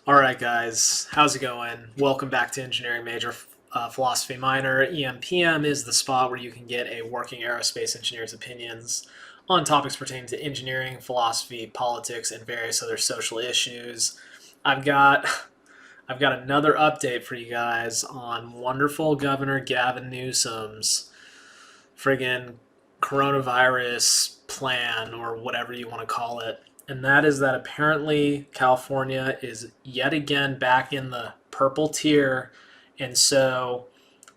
All right, guys, how's it going? Welcome back to Engineering Major Philosophy Minor. EMPM is the spot where you can get a working aerospace engineer's opinions on topics pertaining to engineering, philosophy, politics, and various other social issues. I've got I've got another update for you guys on wonderful Governor Gavin Newsom's friggin' coronavirus plan or whatever you want to call it. And that is that apparently California is yet again back in the purple tier. And so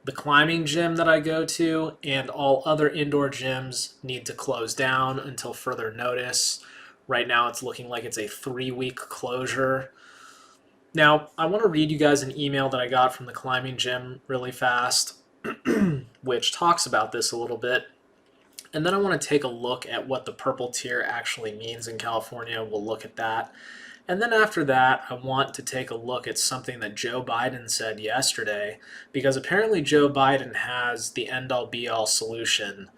the climbing gym that I go to and all other indoor gyms need to close down until further notice. Right now, it's looking like it's a 3-week closure. Now, I want to read you guys an email that I got from the climbing gym really fast, which talks about this a little bit. And then I want to take a look at what the purple tier actually means in California. We'll look at that. And then after that, I want to take a look at something that Joe Biden said yesterday, because apparently Joe Biden has the end-all be-all solution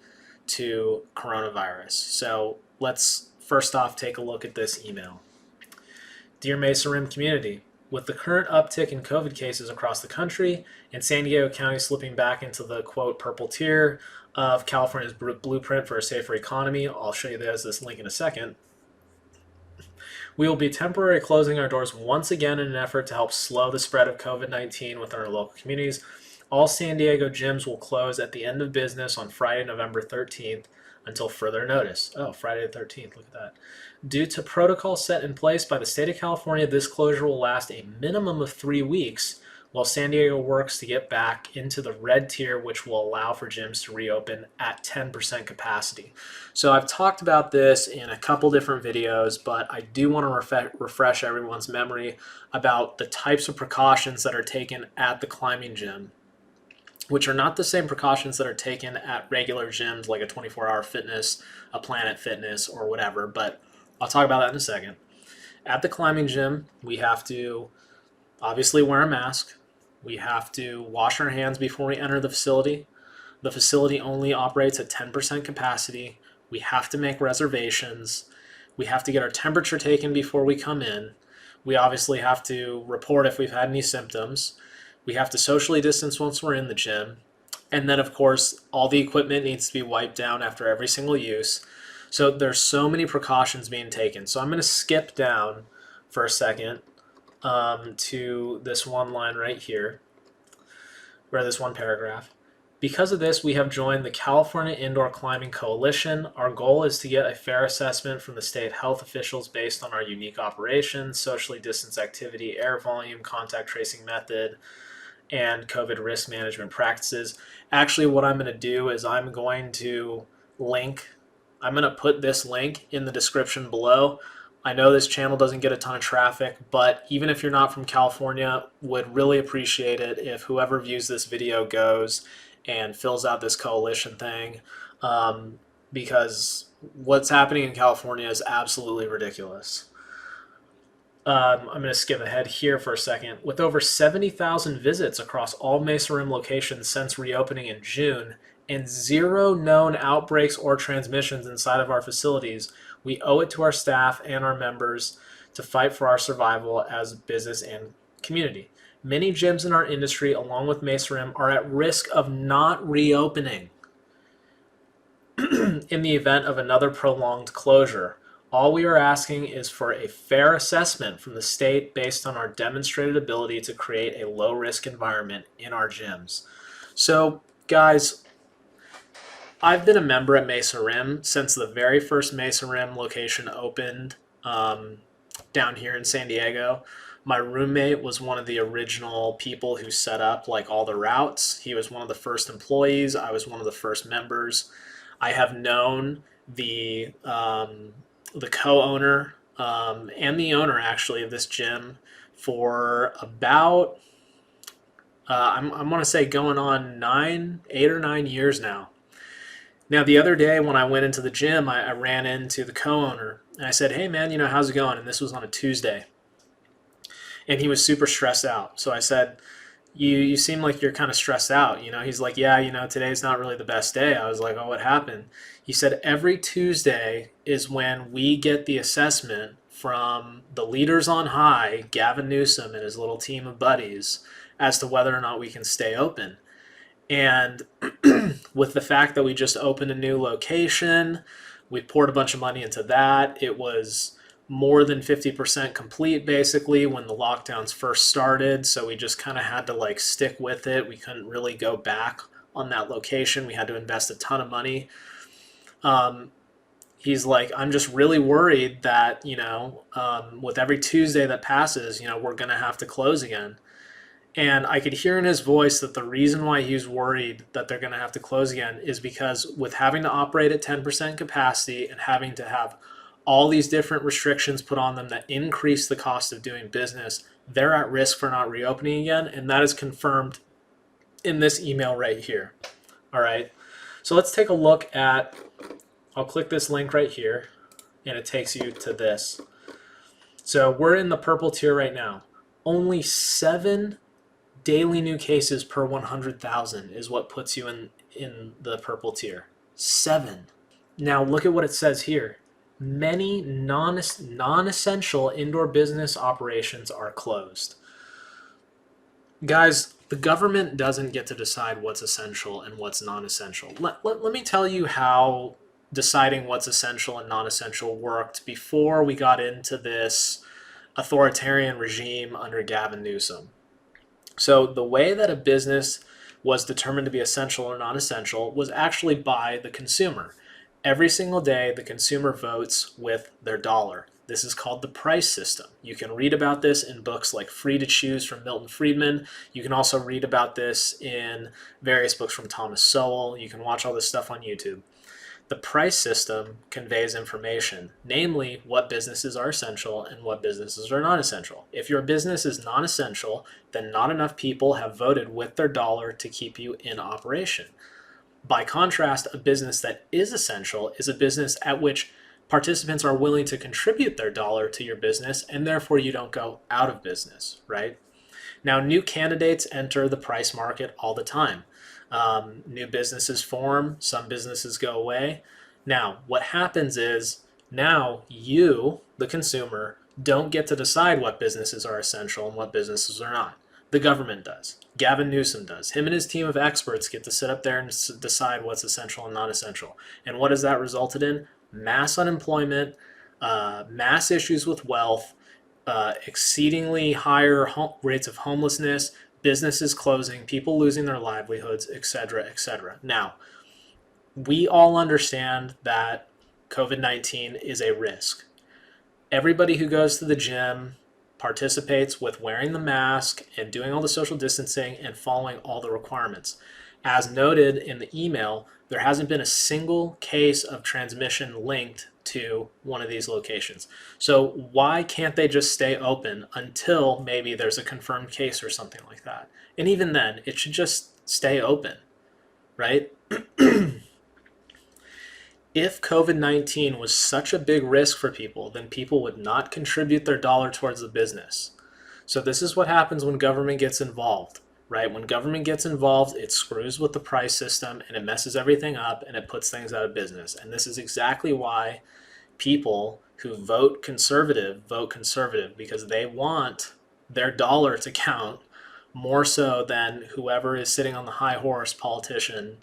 to coronavirus. So let's first off take a look at this email. Dear Mesa Rim community, with the current uptick in COVID cases across the country and San Diego County slipping back into the, quote, purple tier of California's blueprint for a safer economy, I'll show you guys this link in a second, we will be temporarily closing our doors once again in an effort to help slow the spread of COVID-19 within our local communities. All San Diego gyms will close at the end of business on Friday, November 13th until further notice. Oh, Friday the 13th, look at that. Due to protocols set in place by the state of California, this closure will last a minimum of 3 weeks while San Diego works to get back into the red tier, which will allow for gyms to reopen at 10% capacity. So I've talked about this in a couple different videos, but I do want to refresh everyone's memory about the types of precautions that are taken at the climbing gym, which are not the same precautions that are taken at regular gyms like a 24-hour fitness, a Planet Fitness, or whatever, but I'll talk about that in a second. At the climbing gym, we have to obviously wear a mask. We have to wash our hands before we enter the facility. The facility only operates at 10% capacity. We have to make reservations. We have to get our temperature taken before we come in. We obviously have to report if we've had any symptoms. We have to socially distance once we're in the gym. And then, of course, all the equipment needs to be wiped down after every single use. So there's so many precautions being taken. So I'm going to skip down for a second to this one line right here, or this one paragraph. Because of this, we have joined the California Indoor Climbing Coalition. Our goal is to get a fair assessment from the state health officials based on our unique operations, socially distanced activity, air volume, contact tracing method, and COVID risk management practices. Actually, what I'm going to do is I'm going to put this link in the description below. I know this channel doesn't get a ton of traffic, but even if you're not from California, would really appreciate it if whoever views this video goes and fills out this coalition thing, because what's happening in California is absolutely ridiculous. I'm going to skip ahead here for a second. With over 70,000 visits across all Mesa Rim locations since reopening in June, and 0 known outbreaks or transmissions inside of our facilities, we owe it to our staff and our members to fight for our survival as a business and community. Many gyms in our industry, along with Mesa Rim, are at risk of not reopening in the event of another prolonged closure. All we are asking is for a fair assessment from the state based on our demonstrated ability to create a low-risk environment in our gyms. So, guys, I've been a member at Mesa Rim since the very first Mesa Rim location opened down here in San Diego. My roommate was one of the original people who set up like all the routes. He was one of the first employees. I was one of the first members. I have known the co-owner and the owner actually of this gym for about I'm going to say going on 8 or 9 years now. Now, the other day when I went into the gym, I ran into the co-owner and I said, "Hey man, how's it going?" And this was on a Tuesday. And he was super stressed out. So I said, you seem like you're kind of stressed out. He's like, "Yeah, today's not really the best day." I was like, "Oh, what happened?" He said, "Every Tuesday is when we get the assessment from the leaders on high, Gavin Newsom and his little team of buddies, as to whether or not we can stay open. And with the fact that we just opened a new location, we poured a bunch of money into that. It was more than 50% complete basically when the lockdowns first started. So we just kind of had to like stick with it. We couldn't really go back on that location. We had to invest a ton of money. He's like, I'm just really worried that, with every Tuesday that passes, we're going to have to close again. And I could hear in his voice that the reason why he's worried that they're going to have to close again is because with having to operate at 10% capacity and having to have all these different restrictions put on them that increase the cost of doing business, they're at risk for not reopening again. And that is confirmed in this email right here. All right. So let's take a look at, I'll click this link right here and it takes you to this. So we're in the purple tier right now. Only 7 daily new cases per 100,000 is what puts you in the purple tier. 7. Now look at what it says here. Many non-essential indoor business operations are closed. Guys, the government doesn't get to decide what's essential and what's non-essential. Let me tell you how deciding what's essential and non-essential worked before we got into this authoritarian regime under Gavin Newsom. So the way that a business was determined to be essential or non-essential was actually by the consumer. Every single day, the consumer votes with their dollar. This is called the price system. You can read about this in books like Free to Choose from Milton Friedman. You can also read about this in various books from Thomas Sowell. You can watch all this stuff on YouTube. The price system conveys information, namely what businesses are essential and what businesses are non-essential. If your business is non-essential, then not enough people have voted with their dollar to keep you in operation. By contrast, a business that is essential is a business at which participants are willing to contribute their dollar to your business, and therefore you don't go out of business, right? Now, new candidates enter the price market all the time. New businesses form, some businesses go away. Now, what happens is now you, the consumer, don't get to decide what businesses are essential and what businesses are not. The government does. Gavin Newsom does. Him and his team of experts get to sit up there and decide what's essential and not essential. And what has that resulted in? Mass unemployment, mass issues with wealth, exceedingly higher rates of homelessness, businesses closing, people losing their livelihoods, etc., etc. Now, we all understand that COVID-19 is a risk. Everybody who goes to the gym participates with wearing the mask and doing all the social distancing and following all the requirements. As noted in the email, there hasn't been a single case of transmission linked to one of these locations. So why can't they just stay open until maybe there's a confirmed case or something like that? And even then, it should just stay open, right? If COVID-19 was such a big risk for people, then people would not contribute their dollar towards the business. So this is what happens when government gets involved, right? When government gets involved, it screws with the price system and it messes everything up and it puts things out of business. And this is exactly why people who vote conservative because they want their dollar to count more so than whoever is sitting on the high horse politician,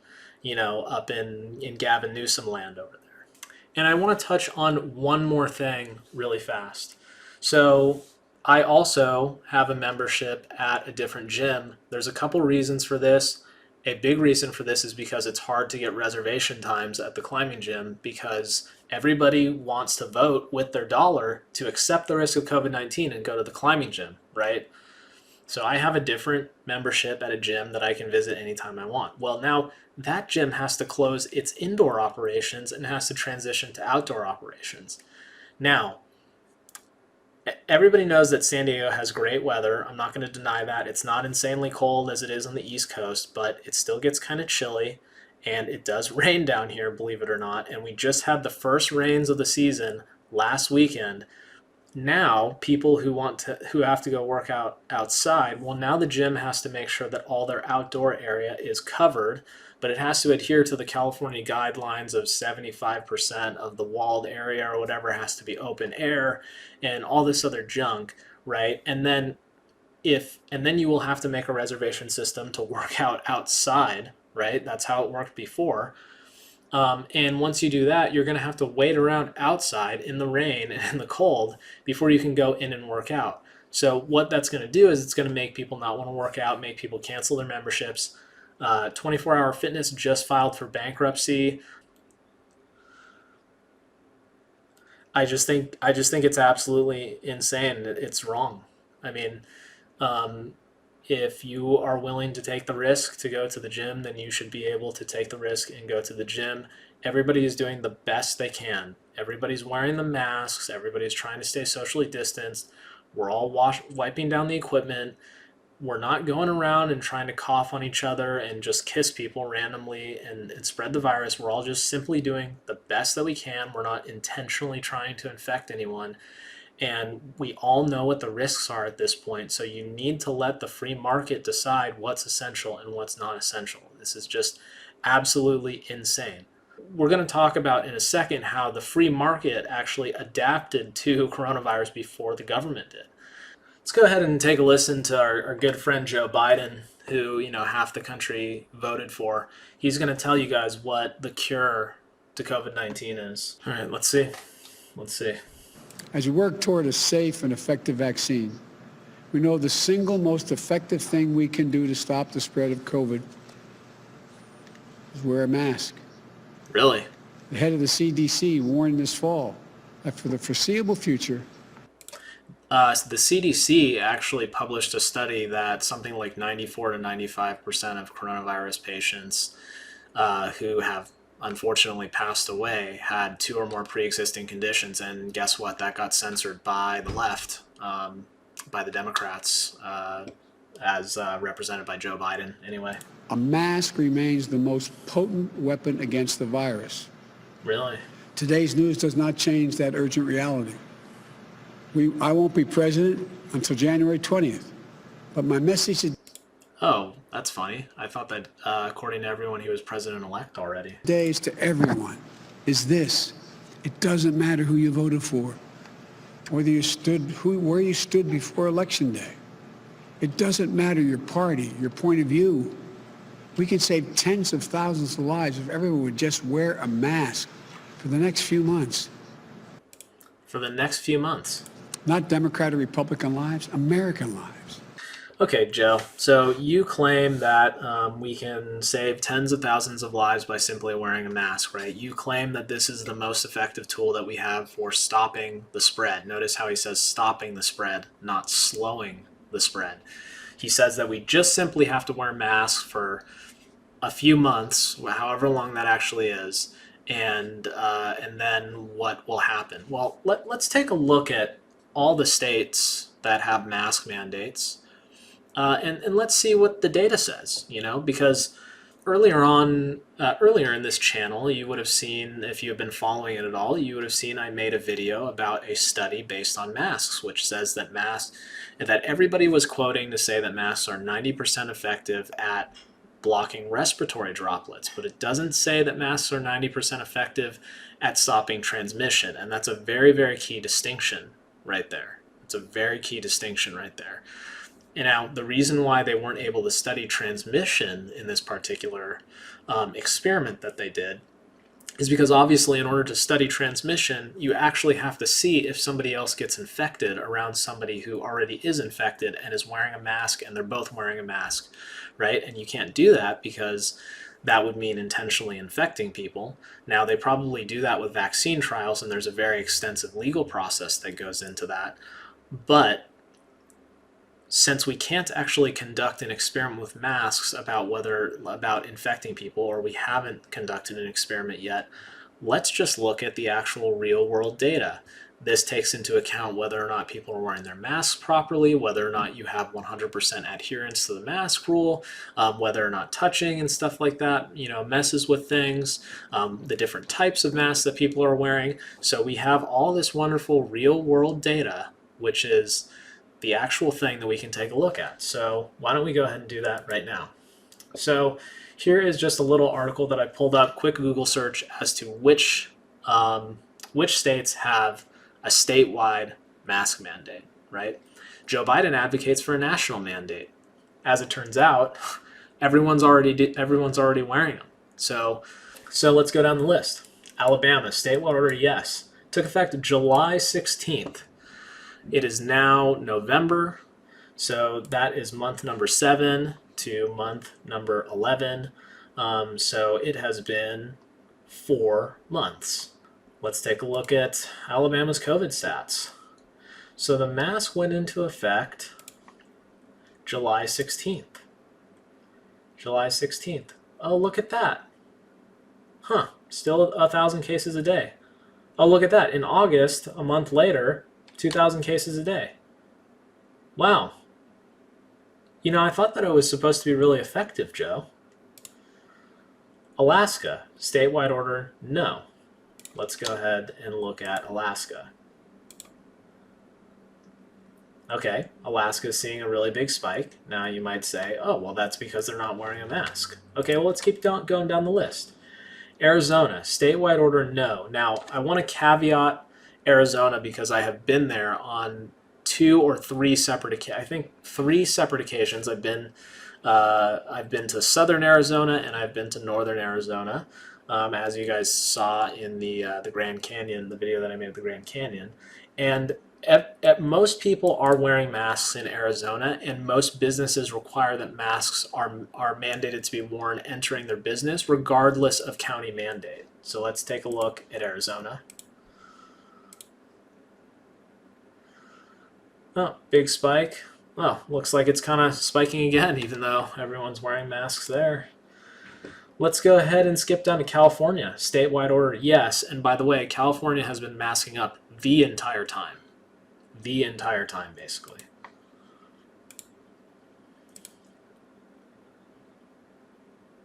up in Gavin Newsom land over there. And I want to touch on one more thing really fast. So I also have a membership at a different gym. There's a couple reasons for this. A big reason for this is because it's hard to get reservation times at the climbing gym because everybody wants to vote with their dollar to accept the risk of COVID-19 and go to the climbing gym, right? So I have a different membership at a gym that I can visit anytime I want. Well, now that gym has to close its indoor operations and has to transition to outdoor operations. Now, everybody knows that San Diego has great weather. I'm not going to deny that. It's not insanely cold as it is on the East Coast, but it still gets kind of chilly, and it does rain down here, believe it or not. And we just had the first rains of the season last weekend. Now people who have to go work out outside, well, now the gym has to make sure that all their outdoor area is covered, but it has to adhere to the California guidelines of 75% of the walled area or whatever has to be open air and all this other junk, right? And then you will have to make a reservation system to work out outside, right? That's how it worked before. And once you do that, you're going to have to wait around outside in the rain and in the cold before you can go in and work out. So what that's going to do is it's going to make people not want to work out, make people cancel their memberships. 24-hour Fitness just filed for bankruptcy. I just think it's absolutely insane. It's wrong. I mean, um, if you are willing to take the risk to go to the gym, then you should be able to take the risk and go to the gym. Everybody is doing the best they can. Everybody's wearing the masks. Everybody's trying to stay socially distanced. We're all wiping down the equipment. We're not going around and trying to cough on each other and just kiss people randomly and spread the virus. We're all just simply doing the best that we can. We're not intentionally trying to infect anyone. And we all know what the risks are at this point. So you need to let the free market decide what's essential and what's not essential. This is just absolutely insane. We're going to talk about in a second how the free market actually adapted to coronavirus before the government did. Let's go ahead and take a listen to our good friend Joe Biden, who, half the country voted for. He's going to tell you guys what the cure to COVID-19 is. All right, let's see. Let's see. As we work toward a safe and effective vaccine, we know the single most effective thing we can do to stop the spread of COVID is wear a mask. Really? The head of the CDC warned this fall that for the foreseeable future, the CDC actually published a study that something like 94 to 95% of coronavirus patients who have unfortunately passed away had two or more pre-existing conditions. And guess what? That got censored by the left, by the Democrats, as represented by Joe Biden anyway. a mask remains the most potent weapon against the virus. Really? Today's news does not change that urgent reality. I won't be president until January 20th, but my message Oh, that's funny. I thought that according to everyone, he was president-elect already. today is to everyone is this: it doesn't matter who you voted for, whether you where you stood before Election Day. It doesn't matter your party, your point of view. We could save tens of thousands of lives if everyone would just wear a mask for the next few months. For the next few months. Not Democrat or Republican lives, American lives. Okay, Joe. So you claim that we can save tens of thousands of lives by simply wearing a mask, right? You claim that this is the most effective tool that we have for stopping the spread. Notice how he says stopping the spread, not slowing the spread. He says that we just simply have to wear masks for a few months, however long that actually is, and then what will happen? Well, let's take a look at all the states that have mask mandates. And let's see what the data says, because earlier in this channel, you would have seen, if you've been following it at all, you would have seen I made a video about a study based on masks, which says that that everybody was quoting to say that masks are 90% effective at blocking respiratory droplets, but it doesn't say that masks are 90% effective at stopping transmission, and that's a very, very key distinction right there. It's a very key distinction right there. And now, the reason why they weren't able to study transmission in this particular experiment that they did is because obviously in order to study transmission, you actually have to see if somebody else gets infected around somebody who already is infected and is wearing a mask, and they're both wearing a mask, right? And you can't do that because that would mean intentionally infecting people. Now, they probably do that with vaccine trials, and there's a very extensive legal process that goes into that. But since we can't actually conduct an experiment with masks about infecting people, or we haven't conducted an experiment yet, let's just look at the actual real world data. This takes into account whether or not people are wearing their masks properly, whether or not you have 100% adherence to the mask rule, whether or not touching and stuff like that, messes with things, the different types of masks that people are wearing. So we have all this wonderful real world data, which is the actual thing that we can take a look at. So why don't we go ahead and do that right now? So here is just a little article that I pulled up, quick Google search as to which states have a statewide mask mandate, right? Joe Biden advocates for a national mandate. As it turns out, everyone's already wearing them. So let's go down the list. Alabama, statewide order, yes. Took effect July 16th. It is now November, so that is month number 7 to month number 11. So it has been 4 months. Let's take a look at Alabama's COVID stats. So the mask went into effect July 16th. July 16th. Oh, look at that. Huh, still 1,000 cases a day. Oh, look at that. In August, a month later, 2,000 cases a day. Wow. I thought that it was supposed to be really effective, Joe. Alaska, statewide order, no. Let's go ahead and look at Alaska. Okay, Alaska is seeing a really big spike. Now you might say, oh, well, that's because they're not wearing a mask. Okay, well, let's keep going down the list. Arizona, statewide order, no. Now, I want to caveat Arizona because I have been there on 2 or 3 separate, I think 3 separate occasions. I've been to southern Arizona and I've been to northern Arizona, as you guys saw in the Grand Canyon, the video that I made of the Grand Canyon. And at most people are wearing masks in Arizona, and most businesses require that masks are mandated to be worn entering their business, regardless of county mandate. So let's take a look at Arizona. Oh, big spike. Oh, looks like it's kind of spiking again, even though everyone's wearing masks there. Let's go ahead and skip down to California. Statewide order, yes. And by the way, California has been masking up the entire time. The entire time, basically.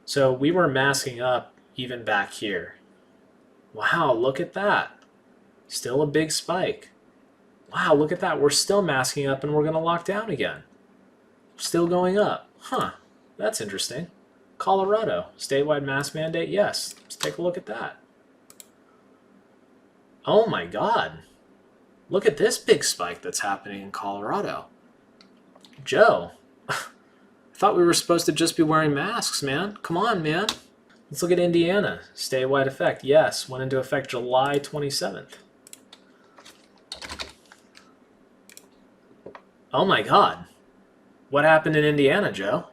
So we were masking up even back here. Wow, look at that. Still a big spike. Wow, look at that. We're still masking up and we're going to lock down again. Still going up. Huh, that's interesting. Colorado, statewide mask mandate, yes. Let's take a look at that. Oh my God. Look at this big spike that's happening in Colorado. Joe, I thought we were supposed to just be wearing masks, man. Come on, man. Let's look at Indiana. Statewide effect, yes. Went into effect July 27th. Oh my God. What happened in Indiana, Joe?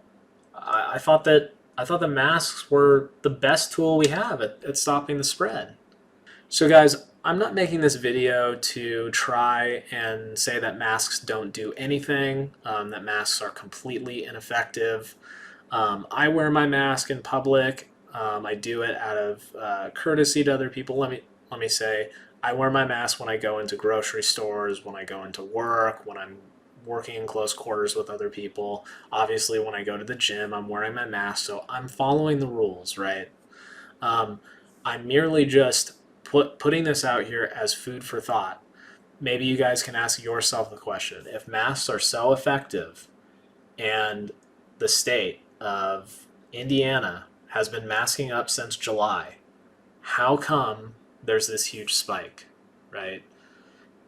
I thought the masks were the best tool we have at stopping the spread. So guys, I'm not making this video to try and say that masks don't do anything, that masks are completely ineffective. I wear my mask in public. I do it out of courtesy to other people. Let me say, I wear my mask when I go into grocery stores, when I go into work, when I'm working in close quarters with other people. Obviously, when I go to the gym, I'm wearing my mask, so I'm following the rules, right? I'm merely just putting this out here as food for thought. Maybe you guys can ask yourself the question, if masks are so effective and the state of Indiana has been masking up since July, how come there's this huge spike, right?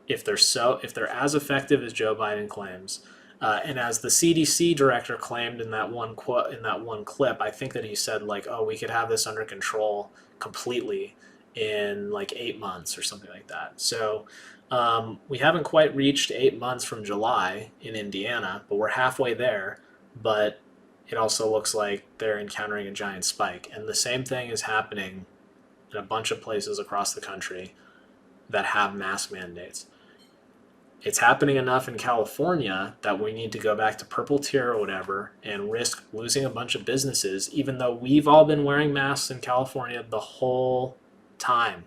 If they're as effective as Joe Biden claims, and as the CDC director claimed in that one clip, I think that he said like, oh, we could have this under control completely in like 8 months or something like that. So we haven't quite reached 8 months from July in Indiana, but we're halfway there. But it also looks like they're encountering a giant spike, and the same thing is happening in a bunch of places across the country that have mask mandates. It's happening enough in California that we need to go back to purple tier or whatever and risk losing a bunch of businesses, even though we've all been wearing masks in California the whole time,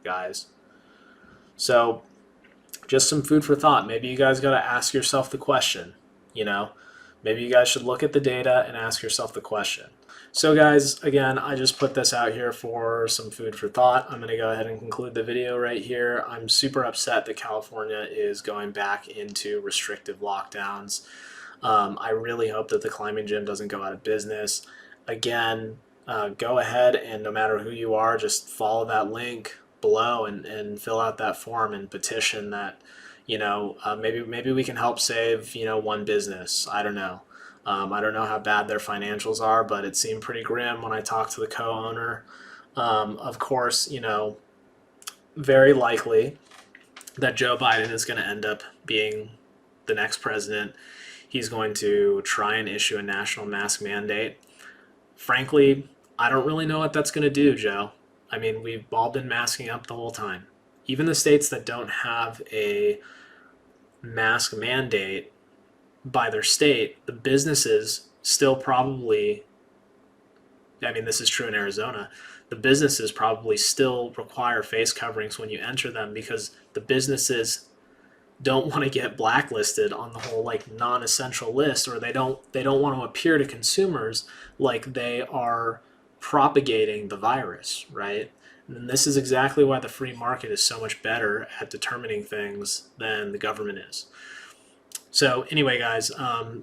guys. So just some food for thought. Maybe you guys got to ask yourself the question, you know, maybe you guys should look at the data and ask yourself the question. So guys, again, I just put this out here for some food for thought. I'm going to go ahead and conclude the video right here. I'm super upset that California is going back into restrictive lockdowns. I really hope that the climbing gym doesn't go out of business. Again, go ahead and no matter who you are, just follow that link below and fill out that form and petition that, maybe we can help save, one business. I don't know. I don't know how bad their financials are, but it seemed pretty grim when I talked to the co-owner. Of course, very likely that Joe Biden is going to end up being the next president. He's going to try and issue a national mask mandate. Frankly, I don't really know what that's going to do, Joe. I mean, we've all been masking up the whole time. Even the states that don't have a mask mandate by their state, the businesses still probably, I mean, this is true in Arizona, the businesses probably still require face coverings when you enter them because the businesses don't want to get blacklisted on the whole like non-essential list, or they don't want to appear to consumers like they are propagating the virus, right? And this is exactly why the free market is so much better at determining things than the government is. So anyway, guys,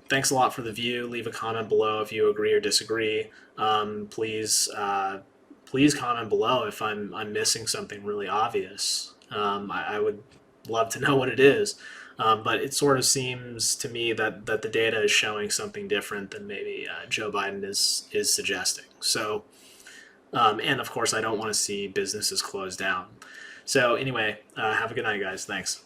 thanks a lot for the view. Leave a comment below if you agree or disagree. Please comment below if I'm missing something really obvious. I would love to know what it is. But it sort of seems to me that the data is showing something different than maybe Joe Biden is suggesting. So, and of course, I don't want to see businesses closed down. So anyway, have a good night, guys. Thanks.